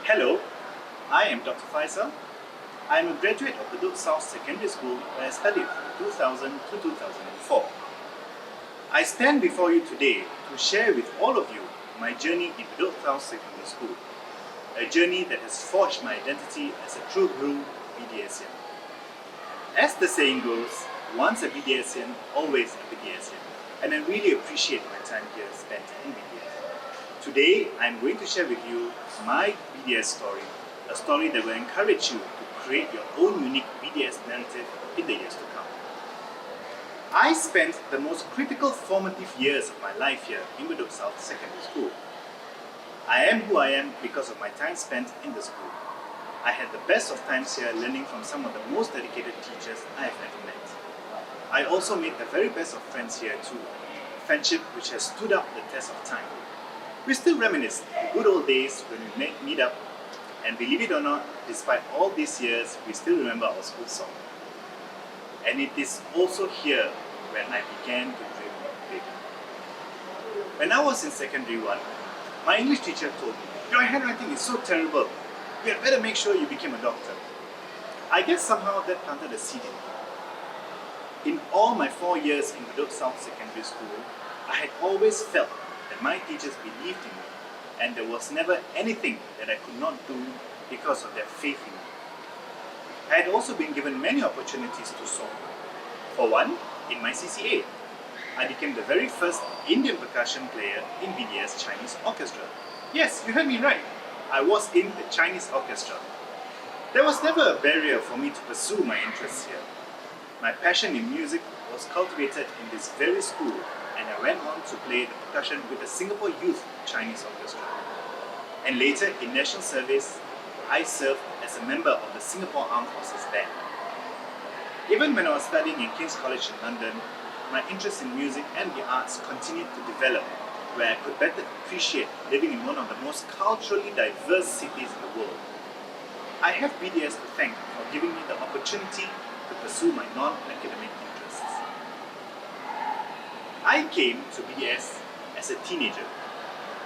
Hello, I am Dr. Faisal. I am a graduate of Bedok South Secondary School where I studied from 2000 to 2004. I stand before you today to share with all of you my journey in Bedok South Secondary School, a journey that has forged my identity as a true blue BDSian. As the saying goes, once a BDSian, always a BDSian, and I really appreciate my time here spent in BDS. Today, I'm going to share with you my BDS story, a story that will encourage you to create your own unique BDS narrative in the years to come. I spent the most critical formative years of my life here in Bedok South Secondary School. I am who I am because of my time spent in the school. I had the best of times here learning from some of the most dedicated teachers I have ever met. I also made the very best of friends here too, a friendship which has stood up the test of time. We still reminisce the good old days when we meet up, and believe it or not, despite all these years, we still remember our school song. And it is also here when I began to dream big. When I was in secondary 1, my English teacher told me, "Your handwriting is so terrible. You had better make sure you became a doctor." I guess somehow that planted a seed in me. In all my 4 years in Bedok South Secondary School, I had always felt that my teachers believed in me, and there was never anything that I could not do because of their faith in me. I had also been given many opportunities to soar. For one, in my CCA, I became the very first Indian percussion player in BDS Chinese Orchestra. Yes, you heard me right. I was in the Chinese Orchestra. There was never a barrier for me to pursue my interests here. My passion in music was cultivated in this very school, and I went on to play the percussion with the Singapore Youth Chinese Orchestra. And later in national service, I served as a member of the Singapore Armed Forces Band. Even when I was studying in King's College in London, my interest in music and the arts continued to develop, where I could better appreciate living in one of the most culturally diverse cities in the world. I have BDS to thank for giving me the opportunity to pursue my non-academic interests. I came to BDS as a teenager.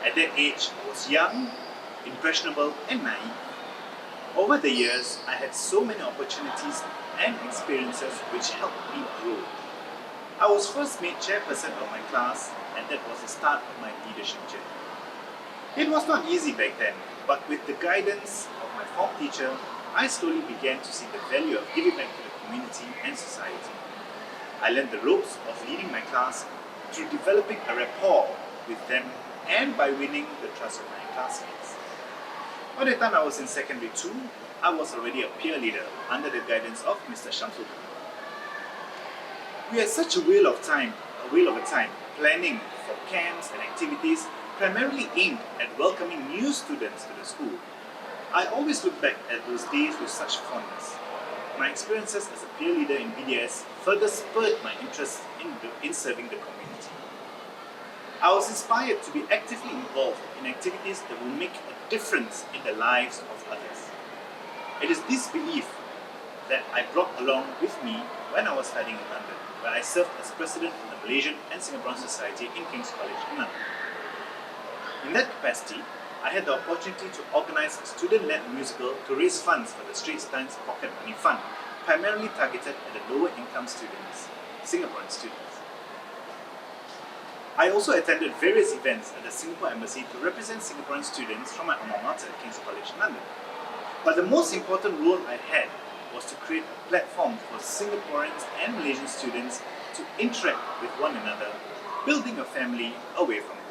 At that age, I was young, impressionable and naive. Over the years, I had so many opportunities and experiences which helped me grow. I was first made chairperson of my class, and that was the start of my leadership journey. It was not easy back then, but with the guidance of my form teacher, I slowly began to see the value of giving back to the community and society. I learned the ropes of leading my class through developing a rapport with them and by winning the trust of my classmates. By the time I was in secondary 2, I was already a peer leader under the guidance of Mr. Shamsul. We had such a wheel of a time, planning for camps and activities primarily aimed at welcoming new students to the school. I always look back at those days with such fondness. My experiences as a peer leader in BDS further spurred my interest in serving the community. I was inspired to be actively involved in activities that will make a difference in the lives of others. It is this belief that I brought along with me when I was studying in London, where I served as president of the Malaysian and Singaporean Society in King's College in London. In that capacity, I had the opportunity to organize a student-led musical to raise funds for the Straits Times Pocket Money Fund, primarily targeted at the lower income students, Singaporean students. I also attended various events at the Singapore Embassy to represent Singaporean students from my alma mater, King's College in London. But the most important role I had was to create a platform for Singaporeans and Malaysian students to interact with one another, building a family away from home.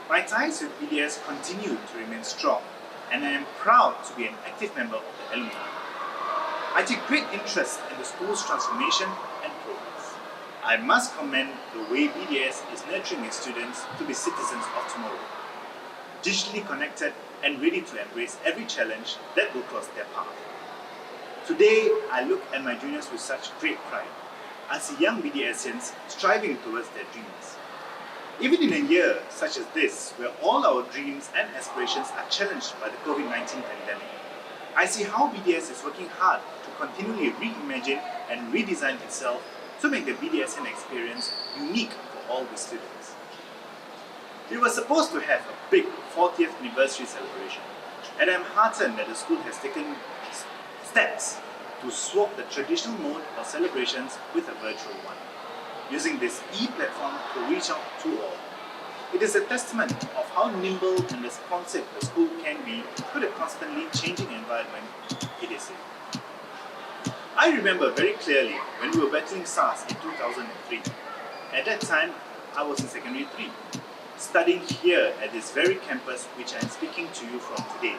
My ties with BDS continue to remain strong, and I am proud to be an active member of the alumni. I take great interest in the school's transformation and progress. I must commend the way BDS is nurturing its students to be citizens of tomorrow, digitally connected and ready to embrace every challenge that will cross their path. Today, I look at my juniors with such great pride. I see young BDSians striving towards their dreams. Even in a year such as this, where all our dreams and aspirations are challenged by the COVID-19 pandemic, I see how BDS is working hard to continually reimagine and redesign itself to make the BDSN experience unique for all the students. We were supposed to have a big 40th anniversary celebration, and I'm heartened that the school has taken steps to swap the traditional mode of celebrations with a virtual one, using this e-platform to reach out to all. It is a testament of how nimble and responsive the school can be to the constantly changing environment it is in. I remember very clearly when we were battling SARS in 2003. At that time, I was in secondary 3, studying here at this very campus which I am speaking to you from today.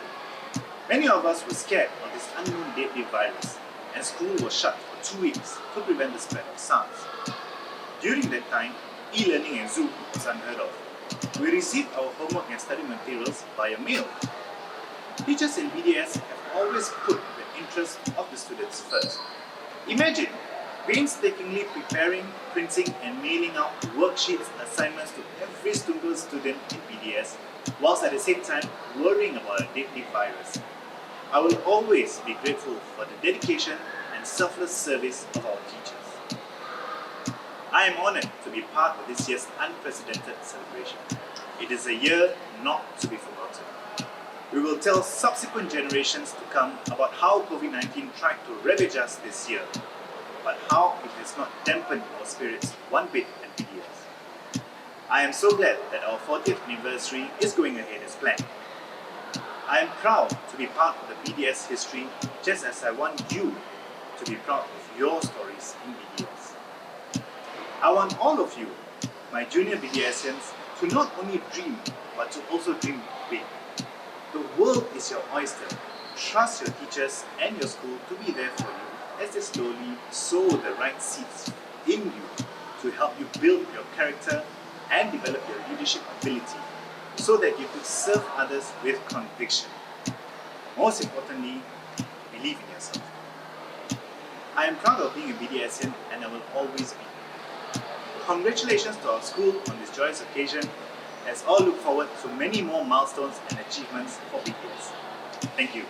Many of us were scared of this unknown deadly virus, and school was shut for 2 weeks to prevent the spread of SARS. During that time, e-learning and Zoom was unheard of. We received our homework and study materials via mail. Teachers in BDS have always put the interest of the students first. Imagine painstakingly preparing, printing and mailing out worksheets, assignments to every single student in BDS, whilst at the same time worrying about a deadly virus. I will always be grateful for the dedication and selfless service of our teachers. I am honoured to be part of this year's unprecedented celebration. It is a year not to be forgotten. We will tell subsequent generations to come about how COVID-19 tried to ravage us this year, but how it has not dampened our spirits one bit at BDS. I am so glad that our 40th anniversary is going ahead as planned. I am proud to be part of the BDS history, just as I want you to be proud of your stories in BDS. I want all of you, my junior BDSians, to not only dream, but to also dream big. The world is your oyster. Trust your teachers and your school to be there for you as they slowly sow the right seeds in you to help you build your character and develop your leadership ability so that you could serve others with conviction. Most importantly, believe in yourself. I am proud of being a BDSian and I will always be. Congratulations to our school on this joyous occasion, as all look forward to many more milestones and achievements for BDS. Thank you.